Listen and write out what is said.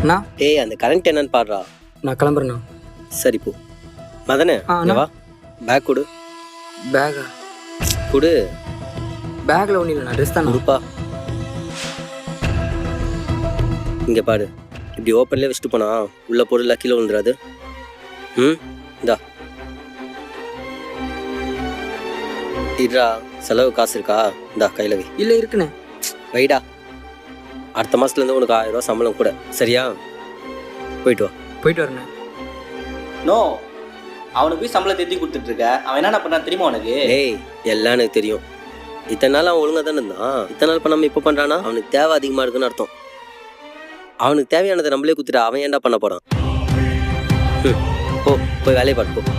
அண்ணா டேய் அந்த கரண்ட் என்னன்னு பாடுறா. நான் கிளம்புறேண்ணா. சரி போ. மதனே அண்ணா. வா, பேக் கொடு. பேகா? கொடு. பேக்கில் ஒன்றும் இல்லைண்ணா, ட்ரெஸ் தான். கொடுப்பா. இங்கே பாரு, இப்படி ஓப்பன்லேயே வச்சுட்டு போனா உள்ள பொருள் கீழே விழுந்துடாது. இந்தா இதா செலவு காசு இருக்கா? இந்தா கையில் வை. இல்லை இருக்குண்ணே. வைடா. அடுத்த மாதத்துலேருந்து உனக்கு 1000 ரூபா சம்பளம் கூட. சரியா? போயிட்டு வா. போயிட்டு வரேண்ணே. நோ, அவனுக்கு போய் சம்பளத்தை தேத்தி கொடுத்துட்டு இருக்க. அவன் என்னென்ன பண்ணான் தெரியுமா உனக்கு? ஏய் எல்லாம் எனக்கு தெரியும். இத்தனை நாள் அவன் ஒழுங்காக தானே இருந்தான். இத்தனை நாள் பண்ணாமல் இப்போ பண்ணுறானா? அவனுக்கு தேவை அதிகமாக இருக்குன்னு அர்த்தம். அவனுக்கு தேவையானதை நம்மளே குத்துட்டா அவன் ஏன்டா பண்ண போகிறான்? போய் வேலையை பார்த்து போ.